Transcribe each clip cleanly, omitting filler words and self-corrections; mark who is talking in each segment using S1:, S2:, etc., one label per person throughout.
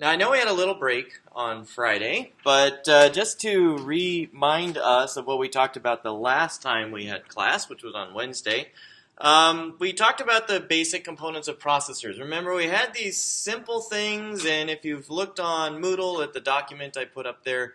S1: Now, I know we had a little break on Friday, but just to remind us of what we talked about the last time we had class, which was on Wednesday, we talked about the basic components of processors. Remember, we had these simple things, and if you've looked on Moodle at the document I put up there,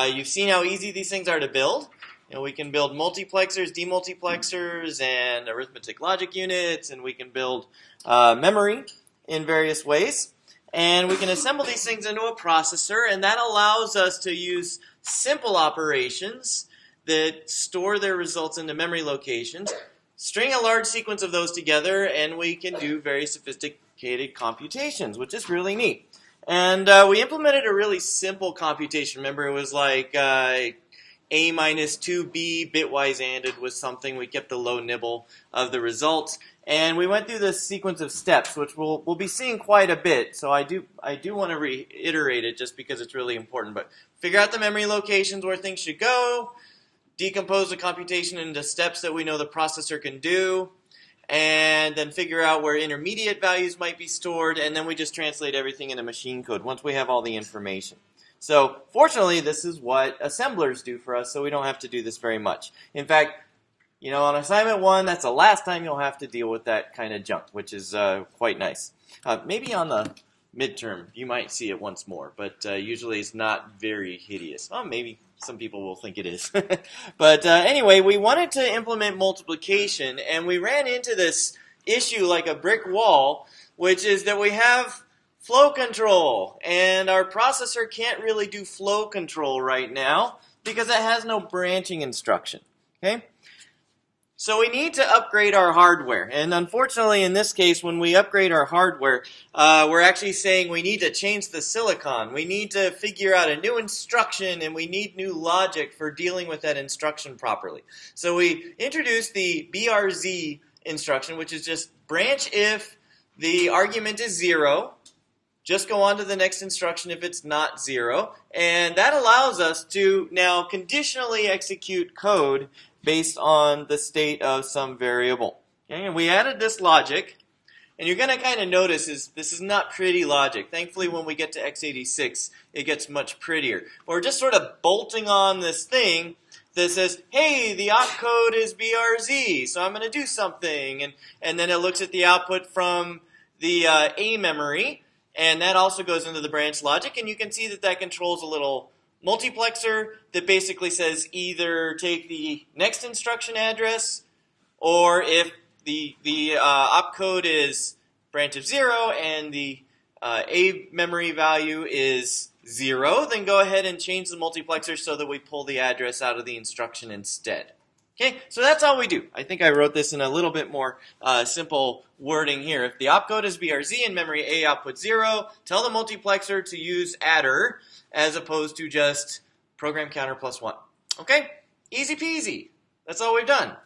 S1: you've seen how easy these things are to build. You know, we can build multiplexers, demultiplexers, and arithmetic logic units, and we can build memory in various ways. And we can assemble these things into a processor, and that allows us to use simple operations that store their results into memory locations, string a large sequence of those together, and we can do very sophisticated computations, which is really neat. And we implemented a really simple computation. Remember, it was like a minus 2b bitwise ANDed with something. We kept the low nibble of the results. And we went through this sequence of steps, which we'll be seeing quite a bit. So I do want to reiterate it just because it's really important. But figure out the memory locations where things should go, decompose the computation into steps that we know the processor can do, and then figure out where intermediate values might be stored, and then we just translate everything into machine code once we have all the information. So fortunately, this is what assemblers do for us, so we don't have to do this very much. In fact, you know, on assignment 1, that's the last time you'll have to deal with that kind of junk, which is quite nice. Maybe on the midterm, you might see it once more, but usually it's not very hideous. Well, maybe some people will think it is. But anyway, we wanted to implement multiplication, and we ran into this issue like a brick wall, which is that we have flow control, and our processor can't really do flow control right now because it has no branching instruction. Okay? So we need to upgrade our hardware, and unfortunately in this case when we upgrade our hardware, we're actually saying we need to change the silicon. We need to figure out a new instruction, and we need new logic for dealing with that instruction properly. So we introduced the BRZ instruction, which is just branch if the argument is 0. Just go on to the next instruction if it's not 0. And that allows us to now conditionally execute code based on the state of some variable. Okay? And we added this logic. And you're going to kind of notice this is not pretty logic. Thankfully, when we get to x86, it gets much prettier. But we're just sort of bolting on this thing that says, hey, the opcode is BRZ, so I'm going to do something. And then it looks at the output from the A memory. And that also goes into the branch logic, and you can see that that controls a little multiplexer that basically says either take the next instruction address, or if the opcode is branch of 0 and the A memory value is 0, then go ahead and change the multiplexer so that we pull the address out of the instruction instead. Okay, so that's all we do. I think I wrote this in a little bit more simple wording here. If the opcode is BRZ and memory A output 0, tell the multiplexer to use adder as opposed to just program counter plus 1. Okay, easy peasy. That's all we've done.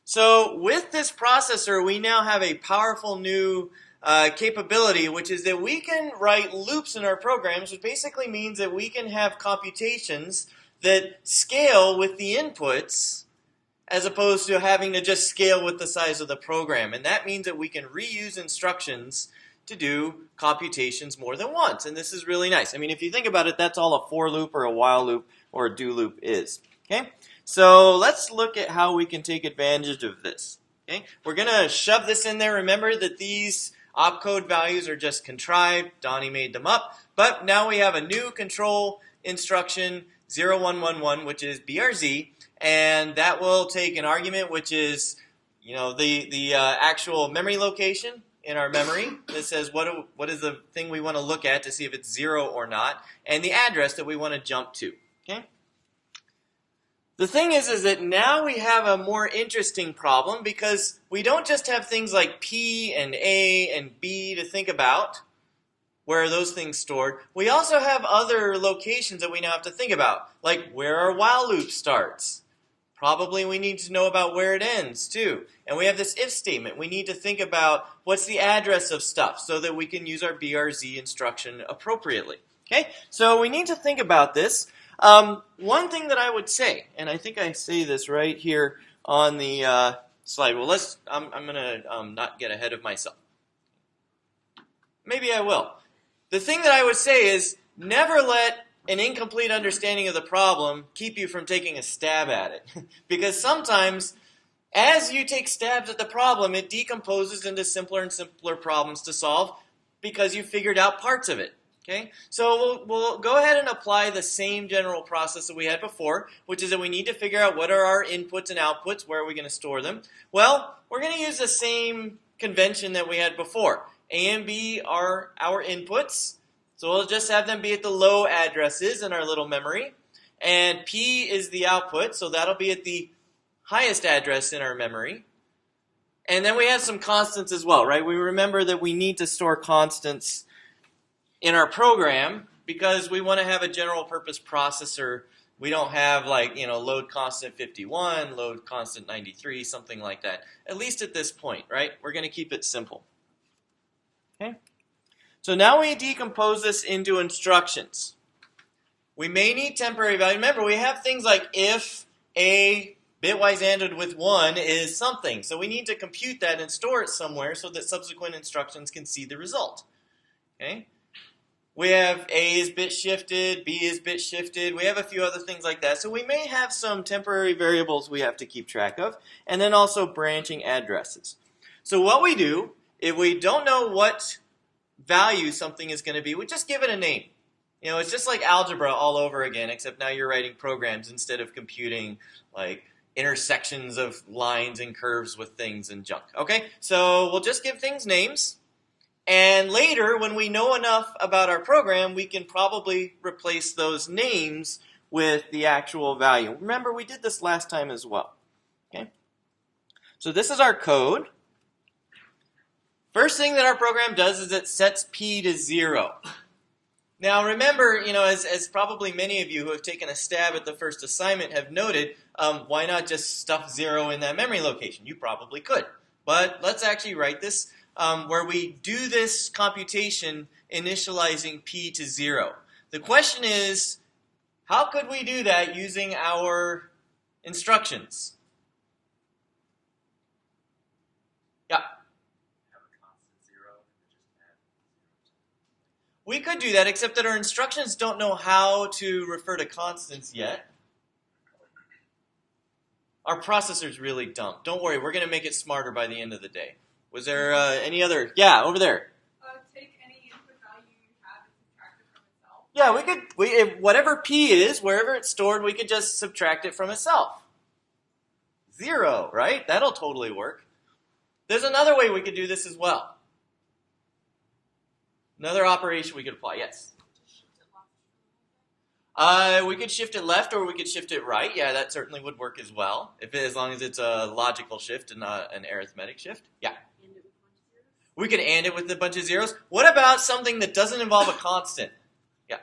S1: So with this processor, we now have a powerful new capability, which is that we can write loops in our programs, which basically means that we can have computations that scale with the inputs as opposed to having to just scale with the size of the program. And that means that we can reuse instructions to do computations more than once. And this is really nice. I mean, if you think about it, that's all a for loop or a while loop or a do loop is. Okay? So let's look at how we can take advantage of this. Okay? We're going to shove this in there. Remember that these opcode values are just contrived. Donnie made them up. But now we have a new control instruction, 0111, which is BRZ, and that will take an argument which is, you know, the actual memory location in our memory that says what is the thing we want to look at to see if it's 0 or not, and the address that we want to jump to. Okay? The thing is that now we have a more interesting problem because we don't just have things like P and A and B to think about, where are those things stored. We also have other locations that we now have to think about, like where our while loop starts. Probably we need to know about where it ends, too. And we have this if statement. We need to think about what's the address of stuff so that we can use our BRZ instruction appropriately. Okay? So we need to think about this. One thing that I would say, and I think I say this right here on the slide. Well, I'm going to not get ahead of myself. maybe I will. The thing that I would say is never let an incomplete understanding of the problem keep you from taking a stab at it. Because sometimes, as you take stabs at the problem, it decomposes into simpler and simpler problems to solve because you figured out parts of it. Okay? So we'll go ahead and apply the same general process that we had before, which is that we need to figure out what are our inputs and outputs, where are we going to store them. Well, we're going to use the same convention that we had before. A and B are our inputs, so we'll just have them be at the low addresses in our little memory. And P is the output, so that'll be at the highest address in our memory. And then we have some constants as well, right? We remember that we need to store constants in our program because we want to have a general purpose processor. We don't have like, load constant 51, load constant 93, something like that. At least at this point, right? We're going to keep it simple. Okay? So now we decompose this into instructions. We may need temporary value. Remember, we have things like if a bitwise ANDed with 1 is something. So we need to compute that and store it somewhere so that subsequent instructions can see the result. Okay? We have A is bit shifted, B is bit shifted. We have a few other things like that. So we may have some temporary variables we have to keep track of, and then also branching addresses. So what we do, if we don't know what value something is going to be, we just give it a name. It's just like algebra all over again, except now you're writing programs instead of computing like intersections of lines and curves with things and junk. Okay, so we'll just give things names. And later, when we know enough about our program, we can probably replace those names with the actual value. Remember, we did this last time as well. Okay? So this is our code. First thing that our program does is it sets P to 0. Now remember, as probably many of you who have taken a stab at the first assignment have noted, why not just stuff 0 in that memory location? You probably could. But let's actually write this where we do this computation initializing P to 0. The question is, how could we do that using our instructions? Yeah. We could do that, except that our instructions don't know how to refer to constants yet. Our processor's really dumb. Don't worry, we're going to make it smarter by the end of the day. Was there any other? Yeah, over there.
S2: Take any input value you have and subtract it from itself.
S1: Yeah, if whatever P is, wherever it's stored, we could just subtract it from itself. 0, right? That'll totally work. There's another way we could do this as well. Another operation we could apply, yes. We could shift it left or we could shift it right. Yeah, that certainly would work as well, as long as it's a logical shift and not an arithmetic shift. Yeah. We could AND it with a bunch of zeros. What about something that doesn't involve a constant? Yeah.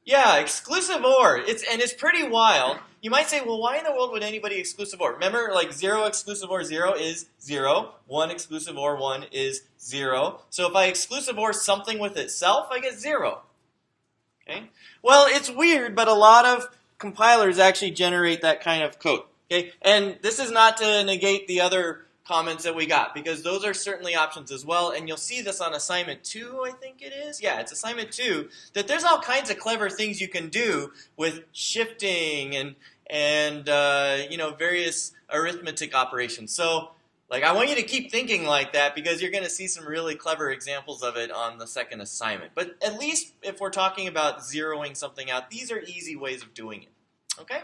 S1: Yeah, exclusive OR. It's pretty wild. You might say, well, why in the world would anybody exclusive OR? Remember, like 0 exclusive OR 0 is 0. 1 exclusive OR 1 is 0. So if I exclusive OR something with itself, I get 0. Okay? Well, it's weird, but a lot of compilers actually generate that kind of code. Okay? And this is not to negate the other comments that we got, because those are certainly options as well, and you'll see this on assignment 2, I think it is. Yeah, it's assignment 2, that there's all kinds of clever things you can do with shifting and various arithmetic operations. So, I want you to keep thinking like that, because you're going to see some really clever examples of it on the second assignment. But at least if we're talking about zeroing something out, these are easy ways of doing it. Okay?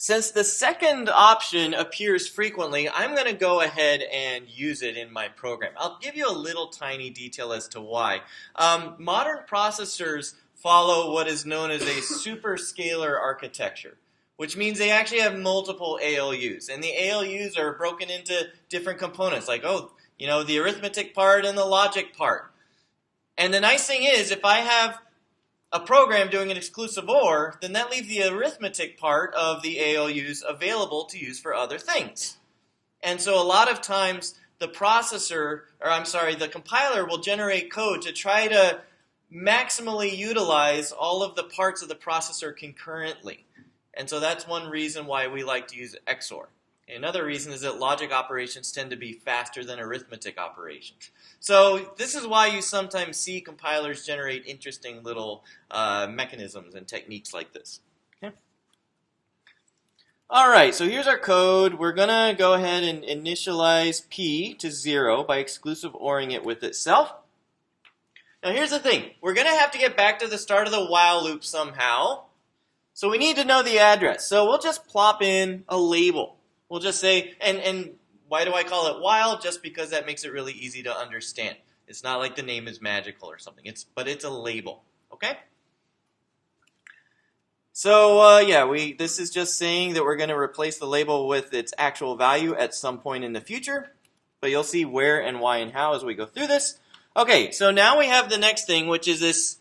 S1: Since the second option appears frequently, I'm going to go ahead and use it in my program. I'll give you a little tiny detail as to why. Modern processors follow what is known as a superscalar architecture, which means they actually have multiple ALUs. And the ALUs are broken into different components, like, the arithmetic part and the logic part. And the nice thing is, if I have a program doing an exclusive OR, then that leaves the arithmetic part of the ALUs available to use for other things. And so a lot of times the compiler will generate code to try to maximally utilize all of the parts of the processor concurrently. And so that's one reason why we like to use XOR. Another reason is that logic operations tend to be faster than arithmetic operations. So this is why you sometimes see compilers generate interesting little mechanisms and techniques like this. Okay. All right, so here's our code. We're going to go ahead and initialize p to 0 by exclusive ORing it with itself. Now here's the thing. We're going to have to get back to the start of the while loop somehow. So we need to know the address. So we'll just plop in a label. We'll just say, and why do I call it while? Just because that makes it really easy to understand. It's not like the name is magical or something. But it's a label. Okay? So yeah, this is just saying that we're going to replace the label with its actual value at some point in the future. But you'll see where and why and how as we go through this. Okay, so now we have the next thing, which is this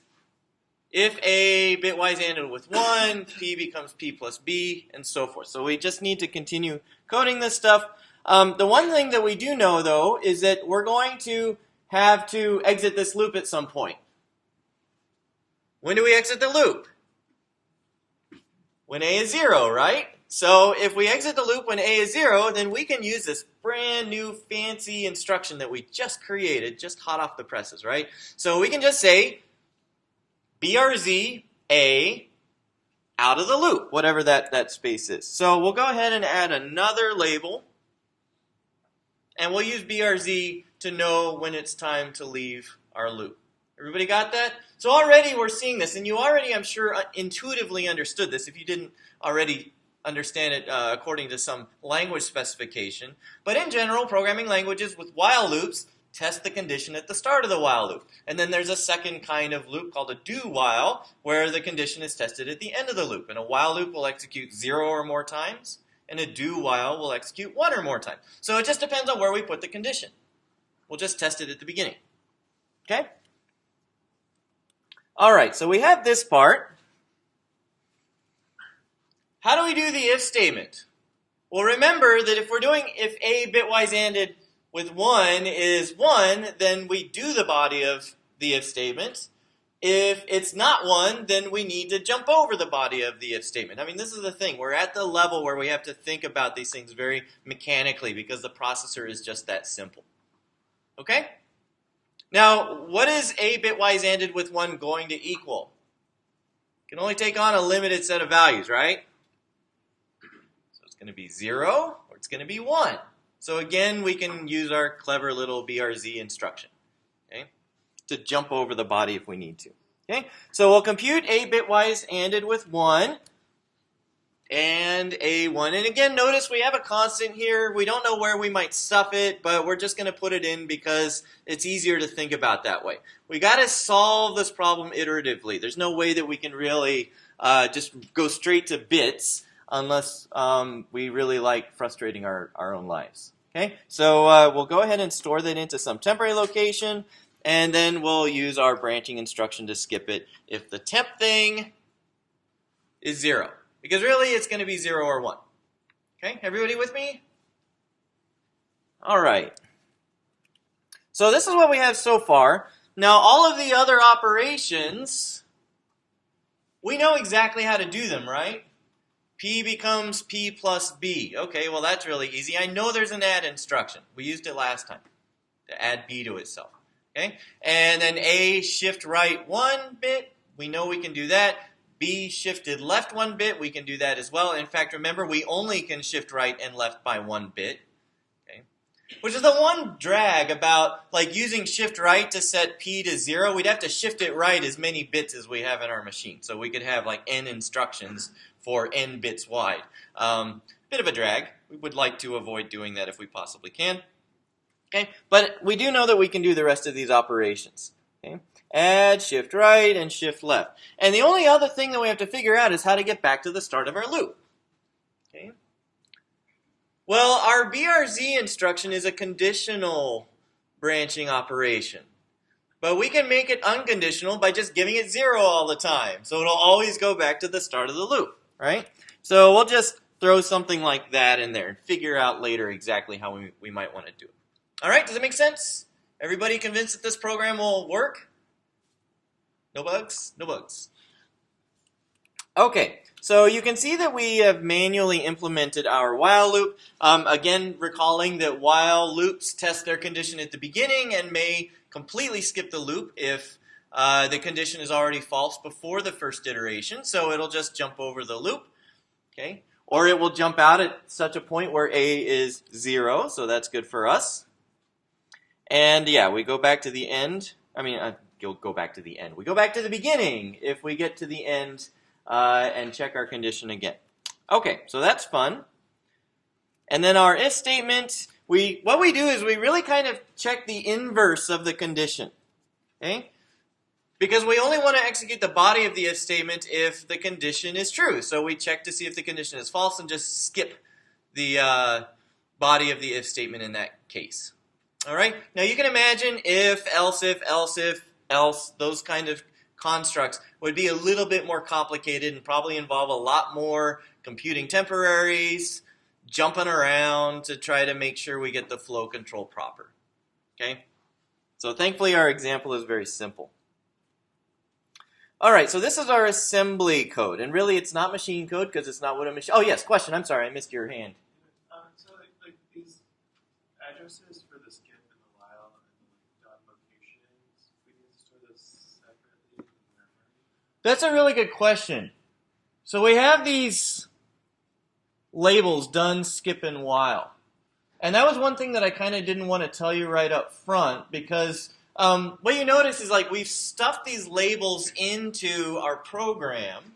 S1: if a bitwise ANDed with 1, p becomes p plus b, and so forth. So we just need to continue coding this stuff. The one thing that we do know, though, is that we're going to have to exit this loop at some point. When do we exit the loop? When a is 0, right? So if we exit the loop when a is 0, then we can use this brand new fancy instruction that we just created, just hot off the presses, right? So we can just say BRZ A out of the loop, whatever that space is. So we'll go ahead and add another label, and we'll use BRZ to know when it's time to leave our loop. Everybody got that? So already we're seeing this, and you already, I'm sure, intuitively understood this if you didn't already understand it according to some language specification. But in general, programming languages with while loops test the condition at the start of the while loop. And then there's a second kind of loop called a do while, where the condition is tested at the end of the loop. And a while loop will execute 0 or more times, and a do while will execute 1 or more times. So it just depends on where we put the condition. We'll just test it at the beginning. Okay? All right, so we have this part. How do we do the if statement? Well, remember that if we're doing if a bitwise ANDed with 1 is 1, then we do the body of the if statement. If it's not 1, then we need to jump over the body of the if statement. I mean, this is the thing. We're at the level where we have to think about these things very mechanically because the processor is just that simple. Okay? Now, what is a bitwise ANDed with 1 going to equal? It can only take on a limited set of values, right? So it's going to be 0 or it's going to be 1. So again, we can use our clever little BRZ instruction, okay, to jump over the body if we need to. Okay? So we'll compute a bitwise ANDed with 1 and a 1. And again, notice we have a constant here. We don't know where we might stuff it, but we're just going to put it in because it's easier to think about that way. We got to solve this problem iteratively. There's no way that we can really just go straight to bits unless we really like frustrating our own lives. Okay, so we'll go ahead and store that into some temporary location, and then we'll use our branching instruction to skip it if the temp thing is 0. Because really, it's going to be 0 or 1. Okay, everybody with me? All right. So this is what we have so far. Now, all of the other operations, we know exactly how to do them, right? P becomes P plus B. Okay, well, that's really easy. I know there's an add instruction. We used it last time to add B to itself. Okay, and then A shift right 1 bit. We know we can do that. B shifted left 1 bit, we can do that as well. In fact, remember, we only can shift right and left by 1 bit. Okay? Which is the one drag about like using shift right to set P to 0. We'd have to shift it right as many bits as we have in our machine. So we could have like n instructions for n bits wide. Bit of a drag. We would like to avoid doing that if we possibly can. Okay? But we do know that we can do the rest of these operations. Okay? Add, shift right, and shift left. And the only other thing that we have to figure out is how to get back to the start of our loop. Okay? Well, our BRZ instruction is a conditional branching operation. But we can make it unconditional by just giving it 0 all the time. So it'll always go back to the start of the loop, right? So we'll just throw something like that in there and figure out later exactly how we might want to do it. All right, does it make sense? Everybody convinced that this program will work? No bugs? No bugs. Okay, so you can see that we have manually implemented our while loop. Again, recalling that while loops test their condition at the beginning and may completely skip the loop if the condition is already false before the first iteration. So it'll just jump over the loop, okay? Or it will jump out at such a point where A is 0, so that's good for us. And yeah, we go back to the end. You'll go back to the end. We go back to the beginning if we get to the end and check our condition again. Okay, so that's fun. And then our if statement, what we do is we really kind of check the inverse of the condition. Okay? Because we only want to execute the body of the if statement if the condition is true. So we check to see if the condition is false and just skip the body of the if statement in that case. All right? Now you can imagine if, else, those kind of constructs would be a little bit more complicated and probably involve a lot more computing temporaries, jumping around to try to make sure we get the flow control proper. Okay? So thankfully our example is very simple. All right, so this is our assembly code, and really it's not machine code because it's not what a machine... Oh yes, question, I'm sorry, I missed your hand.
S3: So like these addresses for the skip and the while and the dot locations, we need to store those separately in memory?
S1: That's a really good question. So we have these labels, done, skip, and while. And that was one thing that I kind of didn't want to tell you right up front because what you notice is like we've stuffed these labels into our program.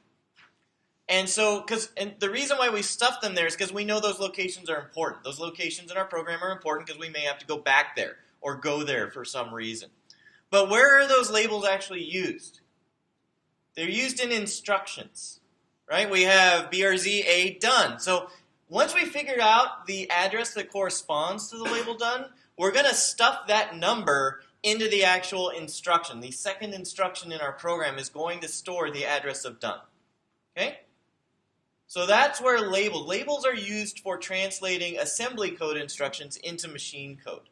S1: And so, and the reason why we stuff them there is because we know those locations are important. Those locations in our program are important because we may have to go back there or go there for some reason. But where are those labels actually used? They're used in instructions, right? We have BRZ A done. So once we figured out the address that corresponds to the label done, we're going to stuff that number into the actual instruction. The second instruction in our program is going to store the address of done. Okay? So that's where labels are used for translating assembly code instructions into machine code.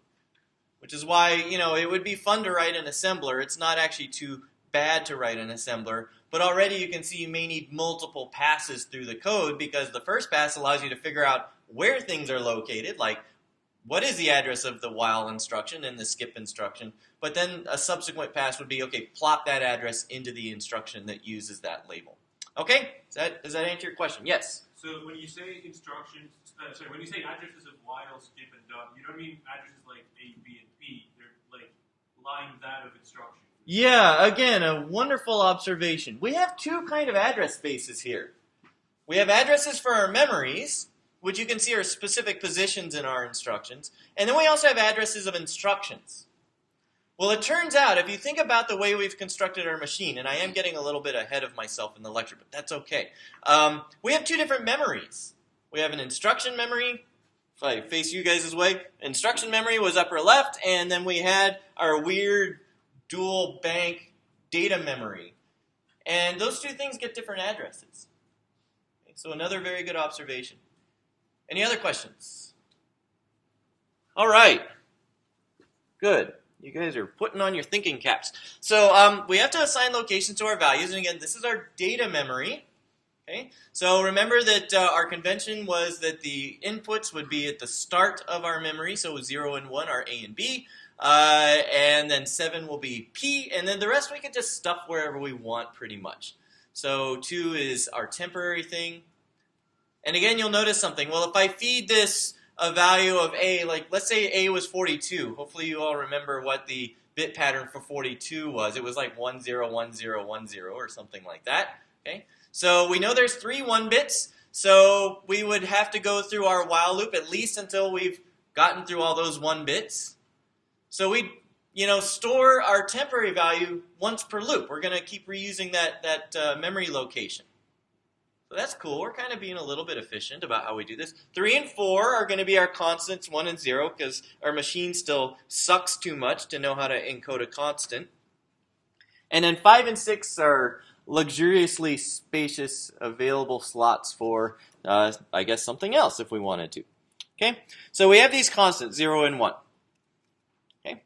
S1: Which is why, it would be fun to write an assembler. It's not actually too bad to write an assembler, but already you can see you may need multiple passes through the code because the first pass allows you to figure out where things are located, like what is the address of the while instruction and the skip instruction, but then a subsequent pass would be, okay, plop that address into the instruction that uses that label. Okay? Does that answer your question? Yes?
S3: So when you say instructions, when you say addresses of while, skip, and done, you don't mean addresses like A, B, and P. They're like lines out of instruction.
S1: Yeah, again, a wonderful observation. We have two kind of address spaces here. We have addresses for our memories, which you can see are specific positions in our instructions. And then we also have addresses of instructions. Well, it turns out, if you think about the way we've constructed our machine, and I am getting a little bit ahead of myself in the lecture, but that's okay. We have two different memories. We have an instruction memory. If I face you guys' way, instruction memory was upper left, and then we had our weird dual bank data memory. And those two things get different addresses. Okay, so another very good observation. Any other questions? All right. Good. You guys are putting on your thinking caps. So we have to assign locations to our values. And again, this is our data memory. Okay. So remember that our convention was that the inputs would be at the start of our memory. So 0 and 1 are A and B. And then 7 will be P. And then the rest we can just stuff wherever we want pretty much. So 2 is our temporary thing. And again, you'll notice something. Well, if I feed this a value of A, like let's say A was 42. Hopefully you all remember what the bit pattern for 42 was. It was like 101010 or something like that. Okay. So we know there's 3 1 bits. So we would have to go through our while loop at least until we've gotten through all those 1 bits. So we, store our temporary value once per loop. We're going to keep reusing that memory location. So that's cool. We're kind of being a little bit efficient about how we do this. 3 and 4 are going to be our constants, 1 and 0, because our machine still sucks too much to know how to encode a constant. And then 5 and 6 are luxuriously spacious available slots for, I guess, something else if we wanted to. Okay? So we have these constants, 0 and 1. Okay?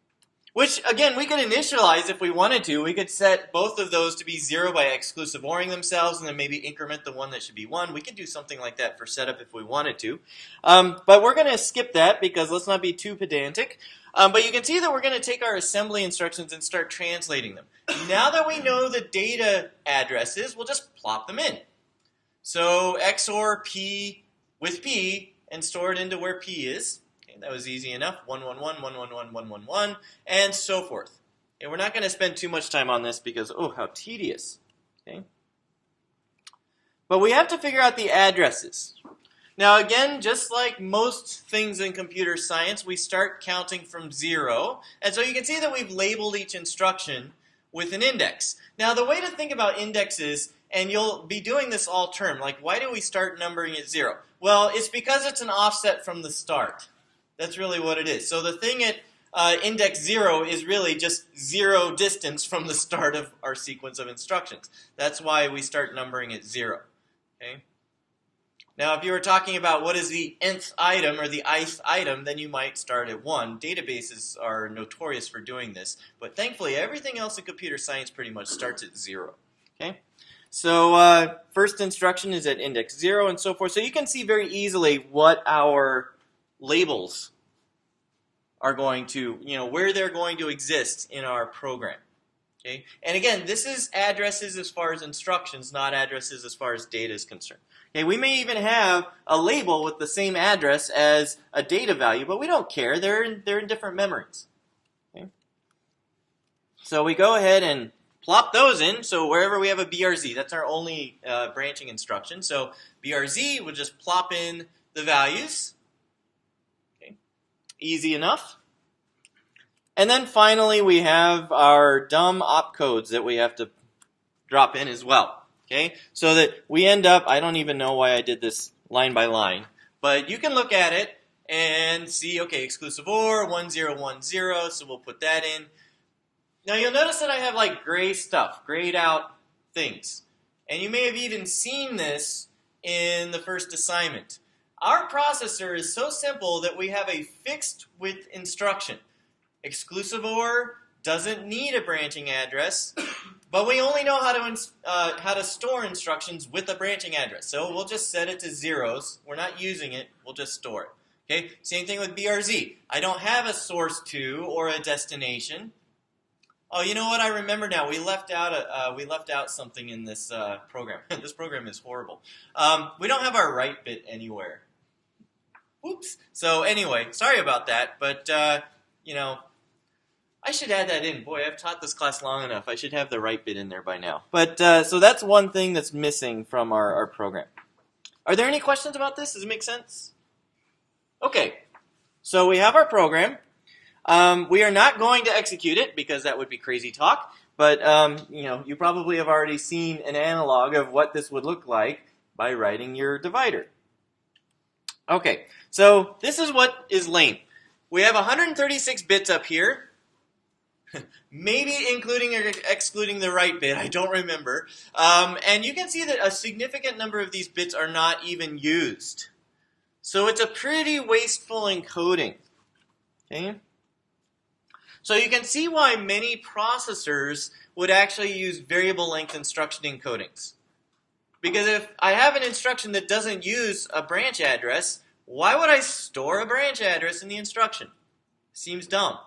S1: Which, again, we could initialize if we wanted to. We could set both of those to be 0 by exclusive ORing themselves and then maybe increment the one that should be 1. We could do something like that for setup if we wanted to. But we're going to skip that because let's not be too pedantic. But you can see that we're going to take our assembly instructions and start translating them. Now that we know the data addresses, we'll just plop them in. So XOR P with P and store it into where P is. That was easy enough. 111, 111, 111, and so forth. And we're not going to spend too much time on this because, oh, how tedious. Okay. But we have to figure out the addresses. Now, again, just like most things in computer science, we start counting from 0. And so you can see that we've labeled each instruction with an index. Now, the way to think about indexes, and you'll be doing this all term, like why do we start numbering at 0? Well, it's because it's an offset from the start. That's really what it is. So the thing at index 0 is really just 0 distance from the start of our sequence of instructions. That's why we start numbering at 0. Okay? Now, if you were talking about what is the nth item or the ith item, then you might start at 1. Databases are notorious for doing this, but thankfully everything else in computer science pretty much starts at 0. Okay? So first instruction is at index 0 and so forth. So you can see very easily what our labels are going to, where they're going to exist in our program. Okay? And again, this is addresses as far as instructions, not addresses as far as data is concerned. Okay? We may even have a label with the same address as a data value, but we don't care. They're in different memories. Okay? So we go ahead and plop those in. So wherever we have a BRZ, that's our only branching instruction. So BRZ would just plop in the values. Easy enough. And then finally we have our dumb opcodes that we have to drop in as well. Okay? So that we end up, I don't even know why I did this line by line, but you can look at it and see, okay, exclusive OR, 1010, so we'll put that in. Now you'll notice that I have like gray stuff, grayed out things. And you may have even seen this in the first assignment. Our processor is so simple that we have a fixed width instruction. Exclusive OR doesn't need a branching address, but we only know how to store instructions with a branching address. So we'll just set it to zeros. We're not using it. We'll just store it. Okay. Same thing with BRZ. I don't have a source to or a destination. Oh, you know what? I remember now. We left out something in this program. This program is horrible. We don't have our write bit anywhere. Oops. So anyway, sorry about that. But I should add that in. Boy, I've taught this class long enough. I should have the write bit in there by now. But so that's one thing that's missing from our program. Are there any questions about this? Does it make sense? Okay. So we have our program. We are not going to execute it because that would be crazy talk, but you probably have already seen an analog of what this would look like by writing your divider. Okay, so this is what is lame. We have 136 bits up here, maybe including or excluding the write bit, I don't remember, and you can see that a significant number of these bits are not even used. So it's a pretty wasteful encoding. Okay? So you can see why many processors would actually use variable length instruction encodings. Because if I have an instruction that doesn't use a branch address, why would I store a branch address in the instruction? Seems dumb.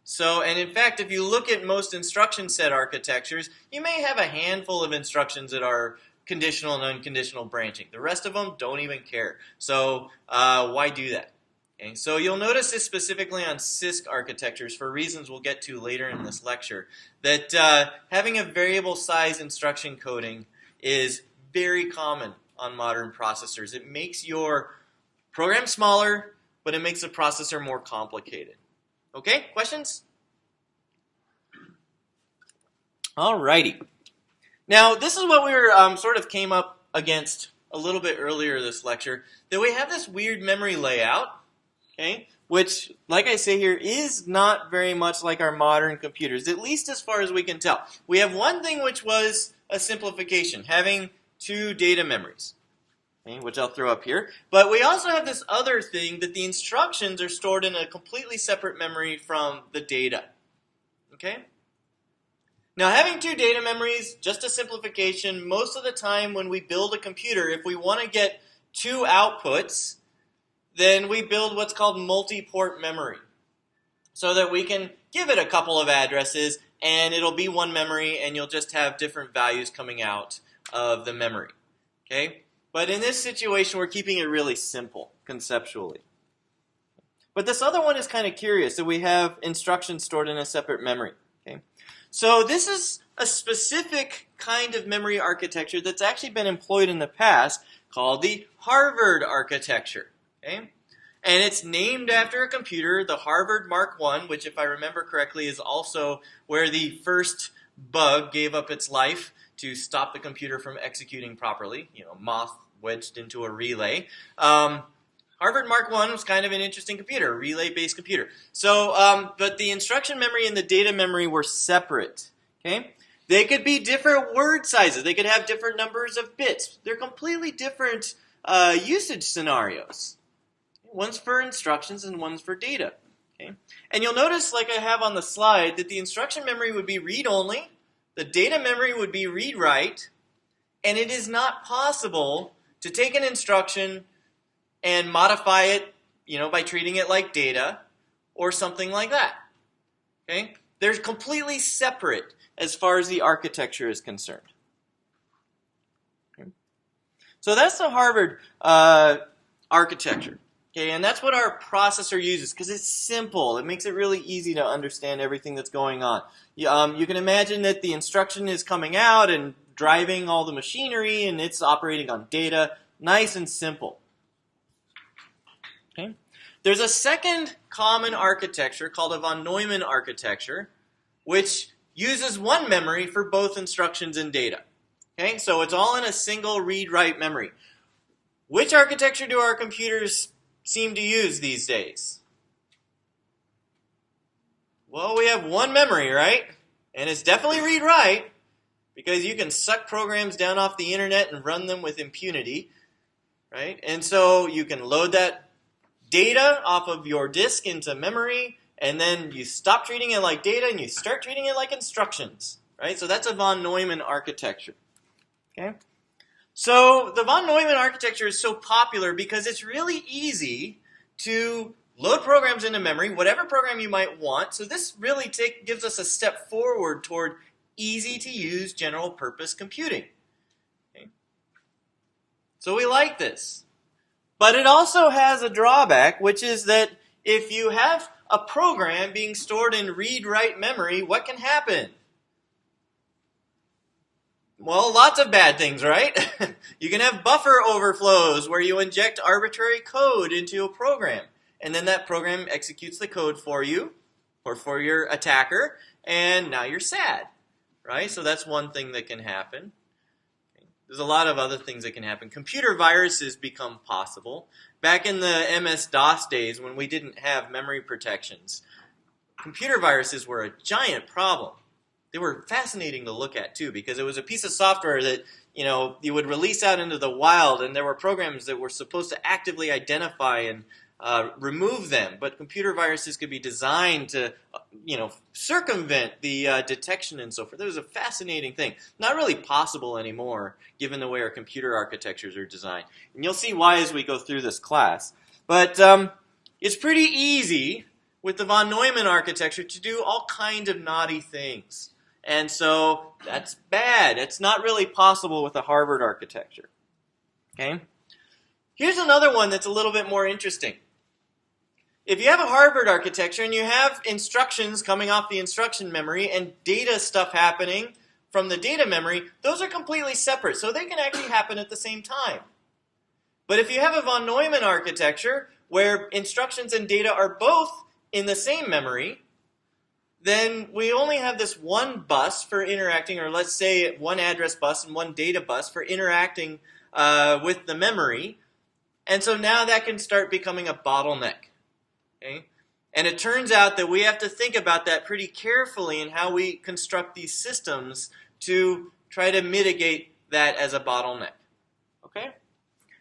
S1: So, and in fact, if you look at most instruction set architectures, you may have a handful of instructions that are conditional and unconditional branching. The rest of them don't even care. So why do that? Okay, so you'll notice this specifically on CISC architectures for reasons we'll get to later in this lecture, that having a variable size instruction coding is very common on modern processors. It makes your program smaller, but it makes the processor more complicated. Okay, questions? Alrighty. Now, this is what we were sort of came up against a little bit earlier this lecture, that we have this weird memory layout, okay, which, like I say here, is not very much like our modern computers, at least as far as we can tell. We have one thing which was a simplification, having two data memories, okay, which I'll throw up here. But we also have this other thing that the instructions are stored in a completely separate memory from the data. Okay? Now, having two data memories, just a simplification, most of the time when we build a computer, if we want to get two outputs, then we build what's called multi-port memory, so that we can give it a couple of addresses, and it'll be one memory, and you'll just have different values coming out of the memory. Okay? But in this situation, we're keeping it really simple, conceptually. But this other one is kind of curious, that we have instructions stored in a separate memory. Okay? So this is a specific kind of memory architecture that's actually been employed in the past, called the Harvard architecture. Okay? And it's named after a computer, the Harvard Mark I, which, if I remember correctly, is also where the first bug gave up its life to stop the computer from executing properly. You know, moth wedged into a relay. Harvard Mark I was kind of an interesting computer, a relay-based computer. So, but the instruction memory and the data memory were separate. Okay? They could be different word sizes. They could have different numbers of bits. They're completely different usage scenarios. One's for instructions and one's for data. Okay? And you'll notice, like I have on the slide, that the instruction memory would be read-only, the data memory would be read-write, and it is not possible to take an instruction and modify it, you know, by treating it like data or something like that. Okay? They're completely separate as far as the architecture is concerned. Okay? So that's the Harvard architecture. Okay, and that's what our processor uses, because it's simple. It makes it really easy to understand everything that's going on. You can imagine that the instruction is coming out and driving all the machinery, and it's operating on data. Nice and simple. Okay? There's a second common architecture called a von Neumann architecture, which uses one memory for both instructions and data. Okay, so it's all in a single read-write memory. Which architecture do our computers seem to use these days? Well, we have one memory, right? And it's definitely read-write, because you can suck programs down off the internet and run them with impunity, right? And so you can load that data off of your disk into memory, and then you stop treating it like data and you start treating it like instructions, right? So that's a von Neumann architecture. Okay? So the von Neumann architecture is so popular because it's really easy to load programs into memory, whatever program you might want. So this really gives us a step forward toward easy-to-use general-purpose computing. Okay? So we like this. But it also has a drawback, which is that if you have a program being stored in read-write memory, what can happen? Well, lots of bad things, right? You can have buffer overflows where you inject arbitrary code into a program, and then that program executes the code for you or for your attacker, and now you're sad, right? So that's one thing that can happen. There's a lot of other things that can happen. Computer viruses become possible. Back in the MS-DOS days, when we didn't have memory protections, computer viruses were a giant problem. They were fascinating to look at, too, because it was a piece of software that, you know, you would release out into the wild, and there were programs that were supposed to actively identify and remove them. But computer viruses could be designed to, you know, circumvent the detection and so forth. It was a fascinating thing. Not really possible anymore, given the way our computer architectures are designed. And you'll see why as we go through this class. But it's pretty easy with the von Neumann architecture to do all kinds of naughty things. And so that's bad. It's not really possible with the Harvard architecture. Okay? Here's another one that's a little bit more interesting. If you have a Harvard architecture and you have instructions coming off the instruction memory and data stuff happening from the data memory, those are completely separate, so they can actually happen at the same time. But if you have a von Neumann architecture where instructions and data are both in the same memory, then we only have this one bus for interacting, or let's say one address bus and one data bus for interacting with the memory. And so now that can start becoming a bottleneck. Okay? And it turns out that we have to think about that pretty carefully in how we construct these systems to try to mitigate that as a bottleneck. Okay?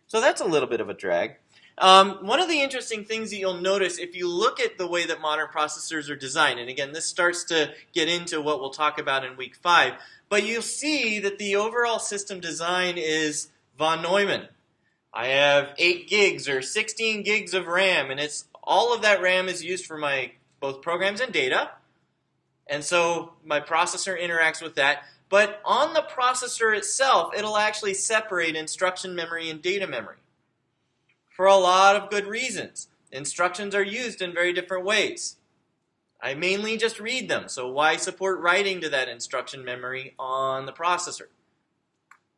S1: So that's a little bit of a drag. One of the interesting things that you'll notice if you look at the way that modern processors are designed, and again, this starts to get into what we'll talk about in week 5, but you'll see that the overall system design is von Neumann. I have 8 gigs or 16 gigs of RAM, and all of that RAM is used for my both programs and data, and so my processor interacts with that. But on the processor itself, it'll actually separate instruction memory and data memory for a lot of good reasons. Instructions are used in very different ways. I mainly just read them, so why support writing to that instruction memory on the processor?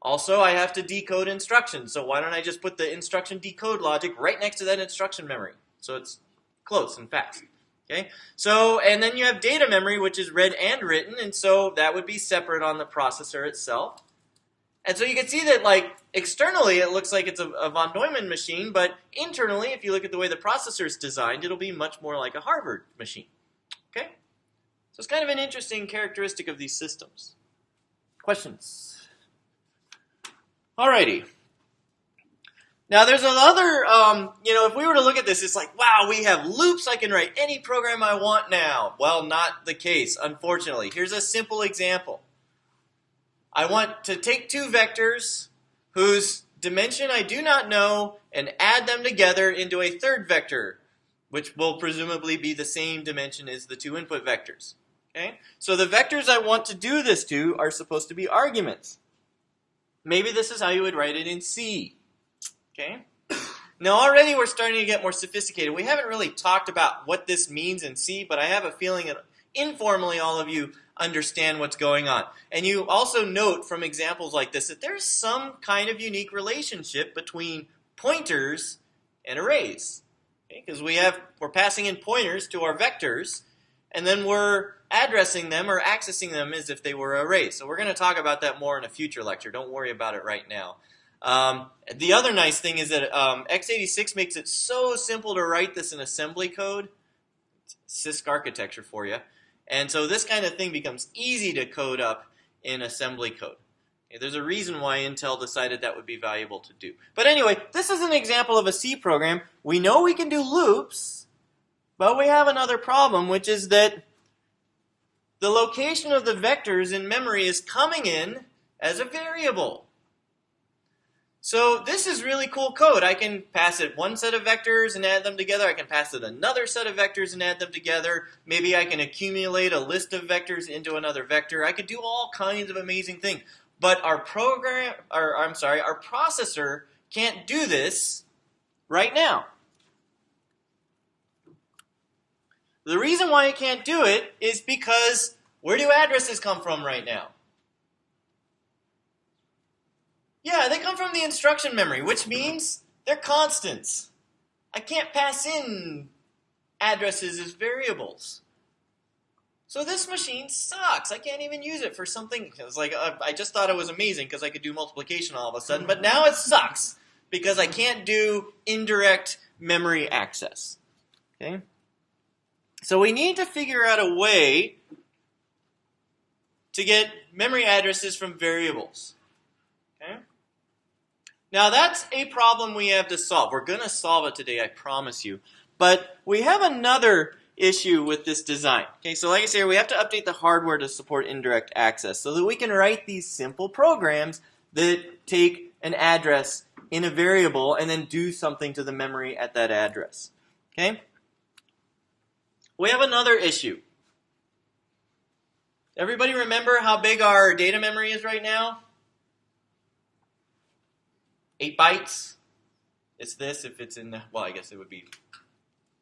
S1: Also, I have to decode instructions, so why don't I just put the instruction decode logic right next to that instruction memory, so it's close and fast. Okay, so and then you have data memory, which is read and written, and so that would be separate on the processor itself. And so you can see that, like, externally it looks like it's a von Neumann machine, but internally, if you look at the way the processor is designed, it'll be much more like a Harvard machine. Okay, so it's kind of an interesting characteristic of these systems. Questions? Alrighty. Now, there's another, if we were to look at this, it's like, wow, we have loops. I can write any program I want now. Well, not the case, unfortunately. Here's a simple example. I want to take 2 vectors whose dimension I do not know and add them together into a third vector, which will presumably be the same dimension as the 2 input vectors. Okay? So the vectors I want to do this to are supposed to be arguments. Maybe this is how you would write it in C. Okay? Now already we're starting to get more sophisticated. We haven't really talked about what this means in C, but I have a feeling that informally all of you understand what's going on. And you also note from examples like this that there's some kind of unique relationship between pointers and arrays. Because we're passing in pointers to our vectors, and then we're addressing them or accessing them as if they were arrays. So we're going to talk about that more in a future lecture. Don't worry about it right now. The other nice thing is that x86 makes it so simple to write this in assembly code. It's CISC architecture for you. And so this kind of thing becomes easy to code up in assembly code. Okay, there's a reason why Intel decided that would be valuable to do. But anyway, this is an example of a C program. We know we can do loops, but we have another problem, which is that the location of the vectors in memory is coming in as a variable. So this is really cool code. I can pass it one set of vectors and add them together. I can pass it another set of vectors and add them together. Maybe I can accumulate a list of vectors into another vector. I could do all kinds of amazing things. But our processor can't do this right now. The reason why it can't do it is because where do addresses come from right now? Yeah, they come from the instruction memory, which means they're constants. I can't pass in addresses as variables. So this machine sucks. I can't even use it for something. It's like I just thought it was amazing because I could do multiplication all of a sudden, but now it sucks because I can't do indirect memory access. Okay? So we need to figure out a way to get memory addresses from variables. Okay? Now that's a problem we have to solve. We're going to solve it today, I promise you. But we have another issue with this design. Okay, so like I said, we have to update the hardware to support indirect access so that we can write these simple programs that take an address in a variable and then do something to the memory at that address. Okay? We have another issue. Everybody remember how big our data memory is right now? 8 bytes. It's this if it's in the, well, I guess it would be,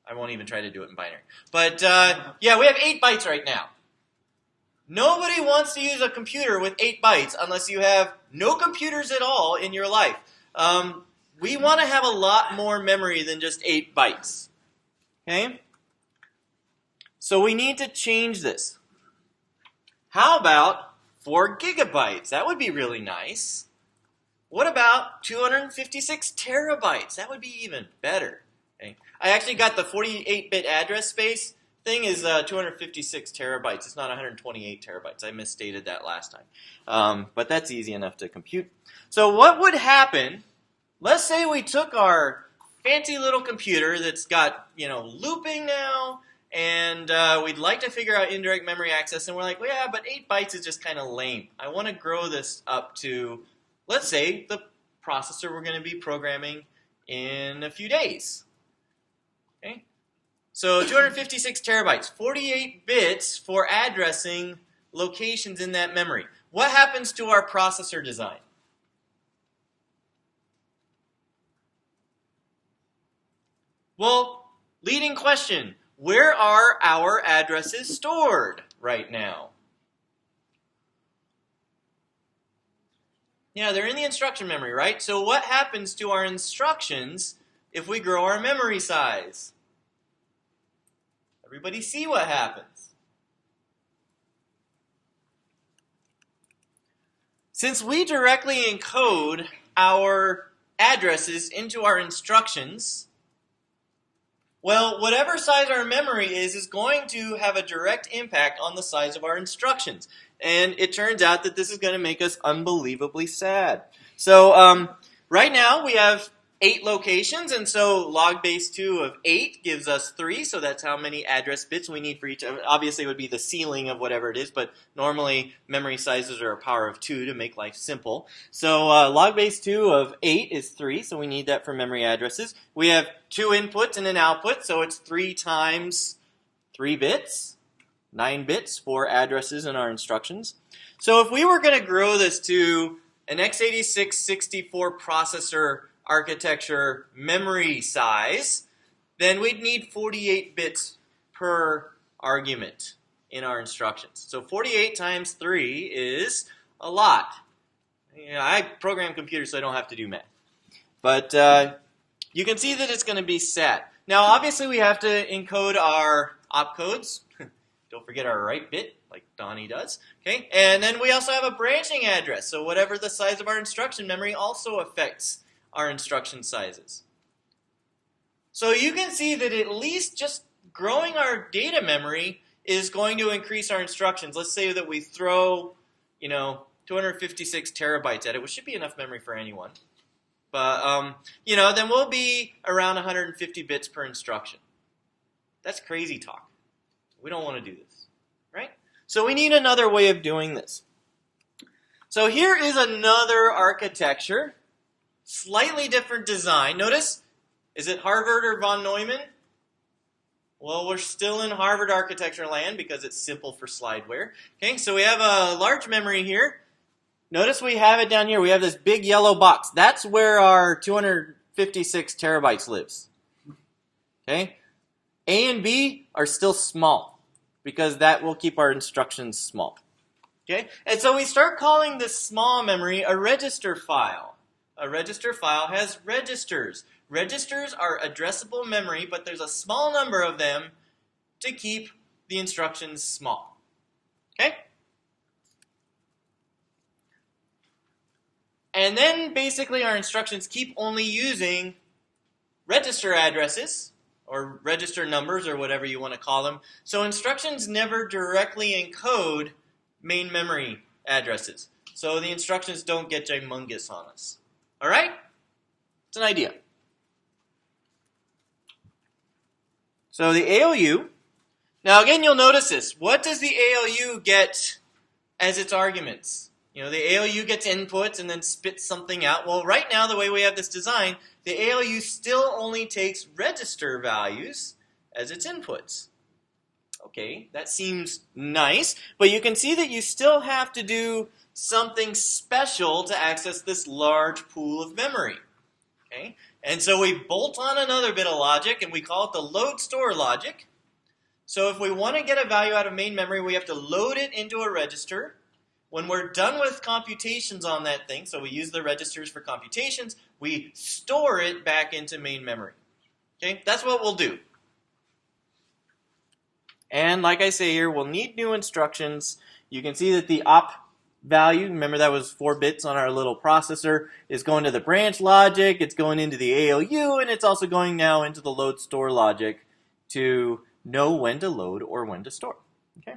S1: I won't even try to do it in binary. But yeah, we have 8 bytes right now. Nobody wants to use a computer with 8 bytes unless you have no computers at all in your life. We want to have a lot more memory than just 8 bytes. Okay? So we need to change this. How about 4 gigabytes? That would be really nice. What about 256 terabytes? That would be even better. Okay? I actually got the 48-bit address space thing is 256 terabytes. It's not 128 terabytes. I misstated that last time. But that's easy enough to compute. So what would happen, let's say we took our fancy little computer that's got, looping now, and we'd like to figure out indirect memory access, and we're like, well, yeah, but 8 bytes is just kind of lame. I want to grow this up to, let's say, the processor we're going to be programming in a few days. Okay? So 256 terabytes, 48 bits for addressing locations in that memory. What happens to our processor design? Well, leading question, where are our addresses stored right now? Yeah, they're in the instruction memory, right? So what happens to our instructions if we grow our memory size? Everybody see what happens. Since we directly encode our addresses into our instructions, well, whatever size our memory is going to have a direct impact on the size of our instructions. And it turns out that this is going to make us unbelievably sad. So right now we have 8 locations, and so log base 2 of 8 gives us 3, so that's how many address bits we need for each. Obviously it would be the ceiling of whatever it is, but normally memory sizes are a power of 2 to make life simple. So log base 2 of 8 is 3, so we need that for memory addresses. We have 2 inputs and an output, so it's 3 times 3 bits, 9 bits for addresses in our instructions. So if we were going to grow this to an x86 64 processor architecture memory size, then we'd need 48 bits per argument in our instructions. So 48 times 3 is a lot. I program computers so I don't have to do math. But you can see that it's going to be sad. Now obviously we have to encode our opcodes. Don't forget our write bit, like Donnie does. Okay, and then we also have a branching address. So whatever the size of our instruction memory also affects our instruction sizes. So you can see that at least just growing our data memory is going to increase our instructions. Let's say that we throw, 256 terabytes at it, which should be enough memory for anyone. But, then we'll be around 150 bits per instruction. That's crazy talk. We don't want to do this, right? So we need another way of doing this. So here is another architecture. Slightly different design. Notice, is it Harvard or von Neumann? Well, we're still in Harvard architecture land because it's simple for slideware. Okay, so we have a large memory here. Notice we have it down here. We have this big yellow box. That's where our 256 terabytes lives. Okay, A and B are still small because that will keep our instructions small. Okay, and so we start calling this small memory a register file. A register file has registers. Registers are addressable memory, but there's a small number of them to keep the instructions small. Okay? And then basically our instructions keep only using register addresses, or register numbers, or whatever you want to call them. So instructions never directly encode main memory addresses. So the instructions don't get humongous on us. All right? It's an idea. So the ALU, now again you'll notice this. What does the ALU get as its arguments? The ALU gets inputs and then spits something out. Well, right now the way we have this design, the ALU still only takes register values as its inputs. Okay, that seems nice, but you can see that you still have to do something special to access this large pool of memory. Okay? And so we bolt on another bit of logic, and we call it the load store logic. So if we want to get a value out of main memory, we have to load it into a register. When we're done with computations on that thing, so we use the registers for computations, we store it back into main memory. Okay? That's what we'll do. And like I say here, we'll need new instructions. You can see that the op value, remember that was 4 bits on our little processor, is going to the branch logic, it's going into the ALU, and it's also going now into the load store logic to know when to load or when to store. Okay?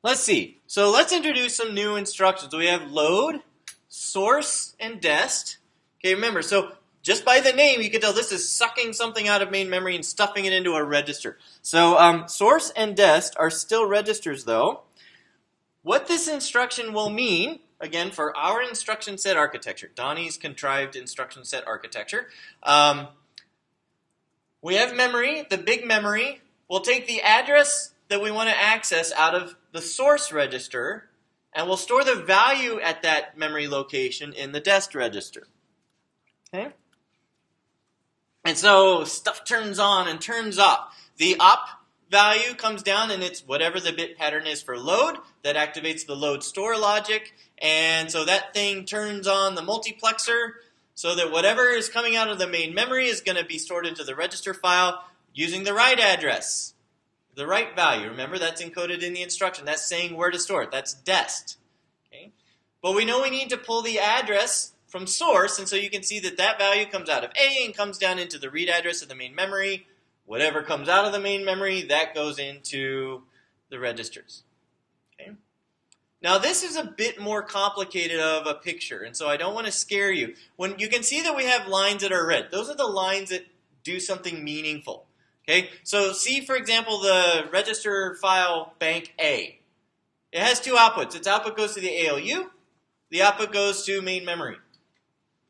S1: Let's see. So let's introduce some new instructions. We have load, source, and dest. Okay, remember, so just by the name, you can tell this is sucking something out of main memory and stuffing it into a register. So source and dest are still registers, though. What this instruction will mean, again, for our instruction set architecture, Donnie's contrived instruction set architecture, we have memory, the big memory. We'll take the address that we want to access out of the source register, and we'll store the value at that memory location in the dest register. Okay? And so stuff turns on and turns off. The op value comes down, and it's whatever the bit pattern is for load. That activates the load store logic. And so that thing turns on the multiplexer so that whatever is coming out of the main memory is going to be stored into the register file using the right address, the right value. Remember, that's encoded in the instruction. That's saying where to store it. That's dest. Okay? But we know we need to pull the address from source, and so you can see that that value comes out of A and comes down into the read address of the main memory. Whatever comes out of the main memory, that goes into the registers. Okay? Now this is a bit more complicated of a picture, and so I don't want to scare you. When you can see that we have lines that are red, those are the lines that do something meaningful. Okay? So see, for example, the register file bank A. It has two outputs. Its output goes to the ALU. The output goes to main memory.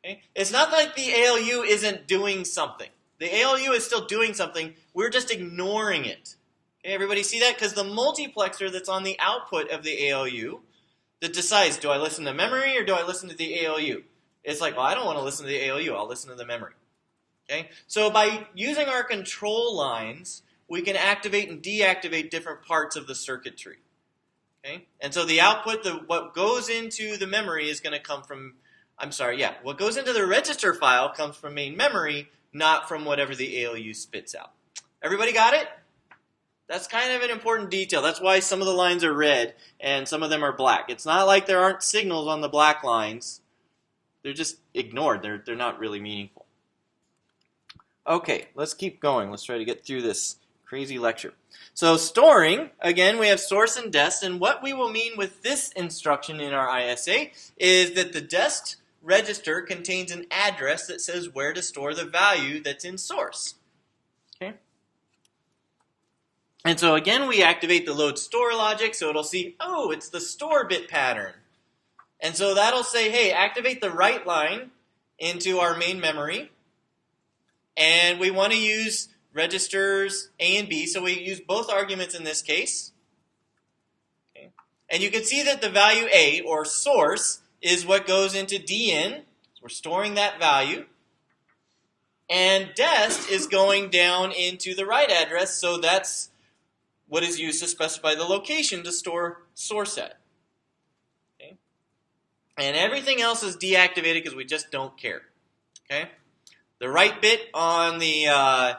S1: Okay? It's not like the ALU isn't doing something. The ALU is still doing something. We're just ignoring it. Okay, everybody see that? Because the multiplexer that's on the output of the ALU that decides, do I listen to memory or do I listen to the ALU? It's like, well, I don't want to listen to the ALU. I'll listen to the memory. Okay? So by using our control lines, we can activate and deactivate different parts of the circuitry. Okay? And so the output, what goes into the memory is going to come from, what goes into the register file comes from main memory, not from whatever the ALU spits out. Everybody got it? That's kind of an important detail. That's why some of the lines are red and some of them are black. It's not like there aren't signals on the black lines. They're just ignored. They're not really meaningful. Okay, let's keep going. Let's try to get through this crazy lecture. So storing, again, we have source and dest, and what we will mean with this instruction in our ISA is that the dest register contains an address that says where to store the value that's in source. Okay? And so again, we activate the load store logic, so it'll see, oh, it's the store bit pattern. And so that'll say, hey, activate the right line into our main memory. And we want to use registers A and B, so we use both arguments in this case. Okay. And you can see that the value A, or source, is what goes into DN. So we're storing that value. And dest is going down into the right address, so that's what is used to specify the location to store source at. Okay? And everything else is deactivated because we just don't care. Okay? The right bit on the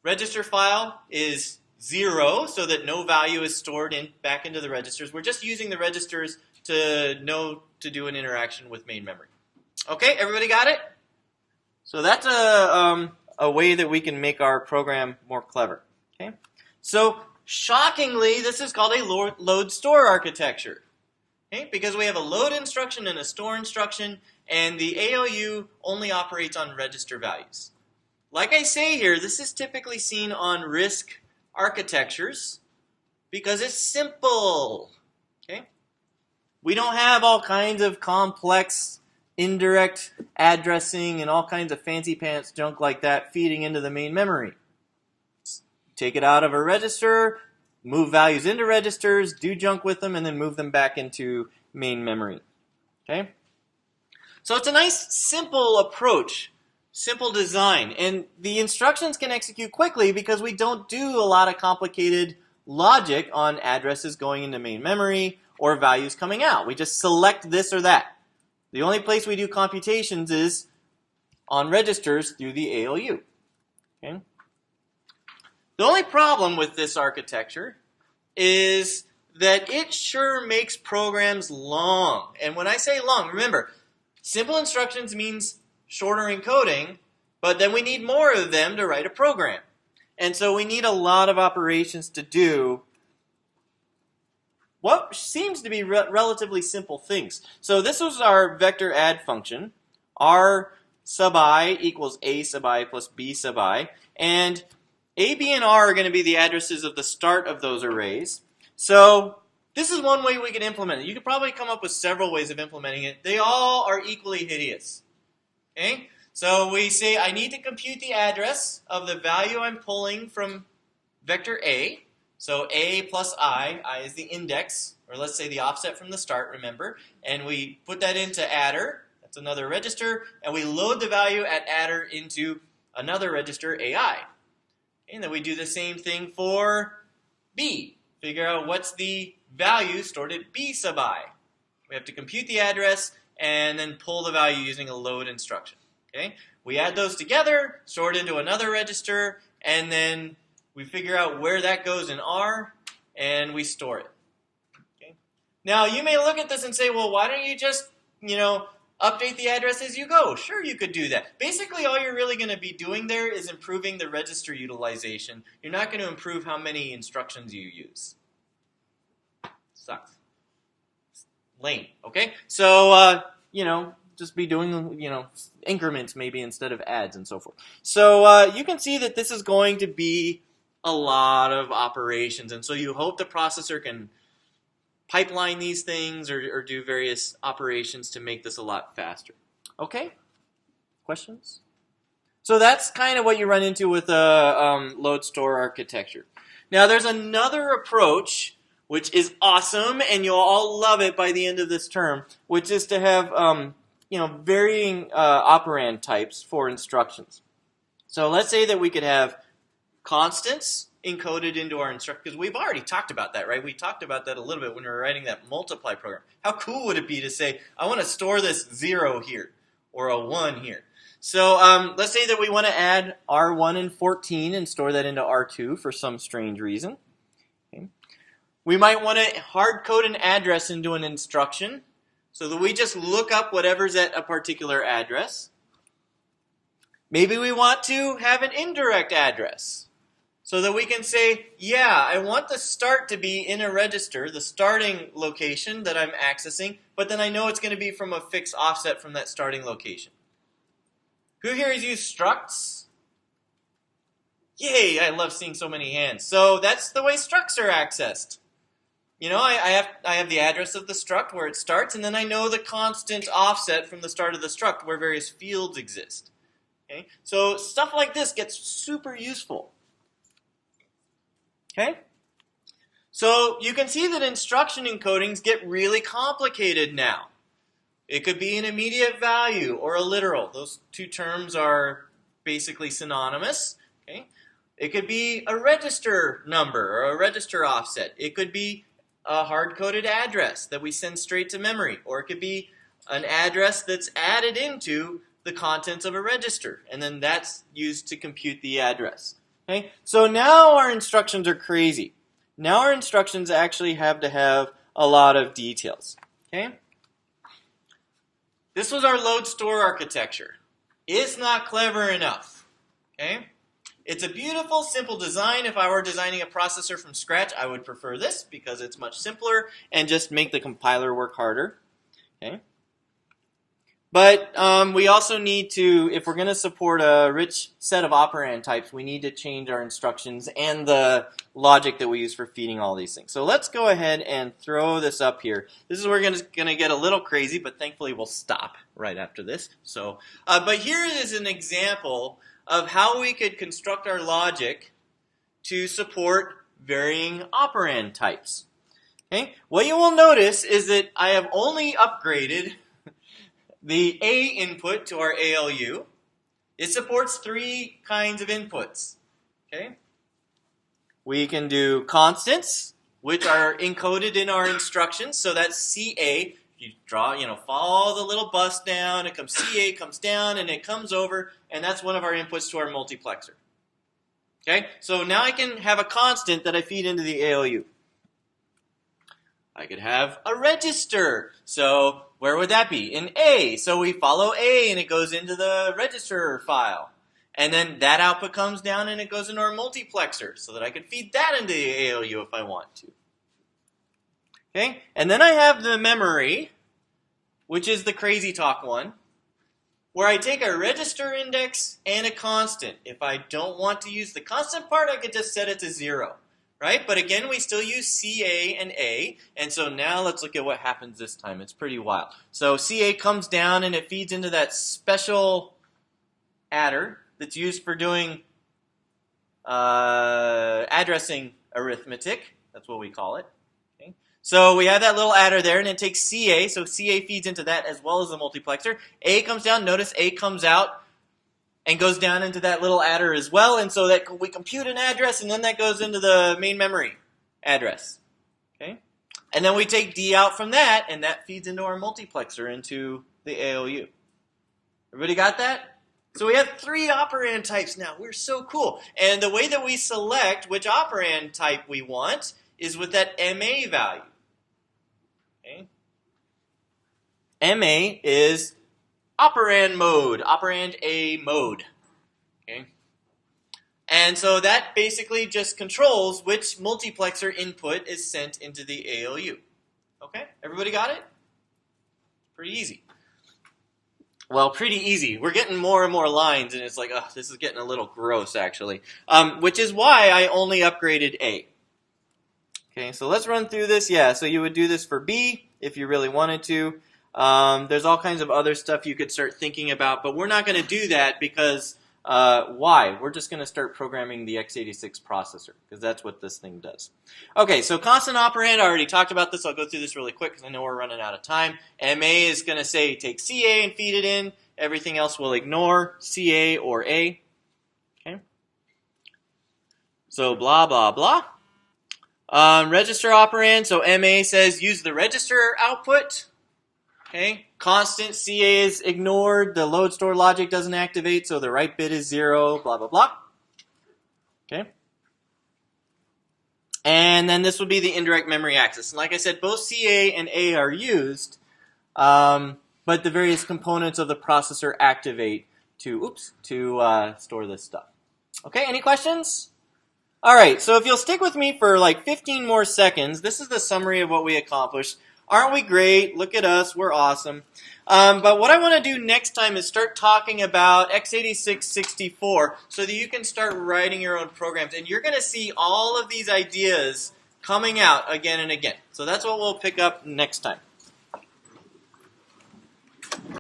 S1: register file is 0, so that no value is stored back into the registers. We're just using the registers to know to do an interaction with main memory. Okay, everybody got it? So that's a way that we can make our program more clever. Okay? So shockingly, this is called a load store architecture. Okay? Because we have a load instruction and a store instruction, and the ALU only operates on register values. Like I say here, this is typically seen on RISC architectures because it's simple. Okay? We don't have all kinds of complex indirect addressing and all kinds of fancy pants junk like that feeding into the main memory. Take it out of a register, move values into registers, do junk with them, and then move them back into main memory. Okay? So it's a nice, simple approach, simple design. And the instructions can execute quickly because we don't do a lot of complicated logic on addresses going into main memory or values coming out. We just select this or that. The only place we do computations is on registers through the ALU. Okay? The only problem with this architecture is that it sure makes programs long. And when I say long, remember, simple instructions means shorter encoding, but then we need more of them to write a program. And so we need a lot of operations to do what seems to be relatively simple things. So this was our vector add function. Our sub I equals A sub I plus B sub I. And A, B, and R are going to be the addresses of the start of those arrays. So this is one way we can implement it. You could probably come up with several ways of implementing it. They all are equally hideous. Okay? So we say I need to compute the address of the value I'm pulling from vector A. So A plus I is the index, or let's say the offset from the start, remember. And we put that into adder. That's another register. And we load the value at adder into another register, AI. And then we do the same thing for B. Figure out what's the value stored at B sub I. We have to compute the address and then pull the value using a load instruction. Okay? We add those together, store it into another register, and then we figure out where that goes in R, and we store it. Okay? Now, you may look at this and say, well, why don't you just, update the address as you go? Sure, you could do that. Basically, all you're really going to be doing there is improving the register utilization. You're not going to improve how many instructions you use. Sucks. Lame, okay? So, just be doing, increments maybe instead of adds and so forth. So you can see that this is going to be a lot of operations, and so you hope the processor can pipeline these things or do various operations to make this a lot faster. Okay? Questions? So that's kind of what you run into with a load store architecture. Now there's another approach which is awesome, and you'll all love it by the end of this term, which is to have varying operand types for instructions. So let's say that we could have constants encoded into our instruction, because we've already talked about that, right? We talked about that a little bit when we were writing that multiply program. How cool would it be to say, I want to store this 0 here, or a 1 here. So let's say that we want to add R1 and 14 and store that into R2 for some strange reason. Okay. We might want to hard code an address into an instruction so that we just look up whatever's at a particular address. Maybe we want to have an indirect address so that we can say, yeah, I want the start to be in a register, the starting location that I'm accessing, but then I know it's going to be from a fixed offset from that starting location. Who here has used structs? Yay, I love seeing so many hands. So that's the way structs are accessed. I have the address of the struct where it starts, and then I know the constant offset from the start of the struct where various fields exist. Okay? So stuff like this gets super useful. Okay? So you can see that instruction encodings get really complicated now. It could be an immediate value or a literal. Those two terms are basically synonymous. Okay? It could be a register number or a register offset. It could be a hard-coded address that we send straight to memory. Or it could be an address that's added into the contents of a register. And then that's used to compute the address. Okay? So now our instructions are crazy. Now our instructions actually have to have a lot of details. Okay? This was our load store architecture. It's not clever enough. Okay? It's a beautiful, simple design. If I were designing a processor from scratch, I would prefer this because it's much simpler and just make the compiler work harder. Okay? But we also need to, if we're going to support a rich set of operand types, we need to change our instructions and the logic that we use for feeding all these things. So let's go ahead and throw this up here. This is where we're going to get a little crazy, but thankfully we'll stop right after this. So, but here is an example of how we could construct our logic to support varying operand types. Okay? What you will notice is that I have only upgraded the A input to our ALU. It supports 3 kinds of inputs. Okay? We can do constants, which are encoded in our instructions. So that's CA. You draw, follow the little bus down. It comes CA, comes down, and it comes over, and that's one of our inputs to our multiplexer. Okay? So now I can have a constant that I feed into the ALU. I could have a register. So where would that be? In A. So we follow A, and it goes into the register file. And then that output comes down, and it goes into our multiplexer, so that I could feed that into the ALU if I want to. Okay? And then I have the memory, which is the crazy talk one, where I take a register index and a constant. If I don't want to use the constant part, I could just set it to 0. Right? But again, we still use CA and A. And so now let's look at what happens this time. It's pretty wild. So CA comes down and it feeds into that special adder that's used for doing addressing arithmetic. That's what we call it. Okay? So we have that little adder there, and it takes CA. So CA feeds into that as well as the multiplexer. A comes down. Notice A comes out and goes down into that little adder as well. And so that we compute an address, and then that goes into the main memory address. Okay? And then we take D out from that, and that feeds into our multiplexer, into the ALU. Everybody got that? So we have 3 operand types now. We're so cool. And the way that we select which operand type we want is with that MA value. Okay? MA is operand mode, operand A mode. Okay? And so that basically just controls which multiplexer input is sent into the ALU. Okay? Everybody got it? Pretty easy. Well, pretty easy. We're getting more and more lines, and it's like, oh, this is getting a little gross, actually. Which is why I only upgraded A. Okay, so let's run through this. Yeah, so you would do this for B if you really wanted to. There's all kinds of other stuff you could start thinking about, but we're not going to do that because, why? We're just going to start programming the x86 processor, because that's what this thing does. Okay, so constant operand, I already talked about this. I'll go through this really quick because I know we're running out of time. MA is going to say take CA and feed it in. Everything else will ignore CA or A. Okay. So blah, blah, blah. Register operand, so MA says use the register output. Okay, constant CA is ignored, the load store logic doesn't activate, so the write bit is 0, blah, blah, blah. Okay. And then this would be the indirect memory access. And like I said, both CA and A are used, but the various components of the processor activate to store this stuff. Okay, any questions? All right, so if you'll stick with me for like 15 more seconds, this is the summary of what we accomplished. Aren't we great? Look at us. We're awesome. But what I want to do next time is start talking about x86 64 so that you can start writing your own programs. And you're going to see all of these ideas coming out again and again. So that's what we'll pick up next time.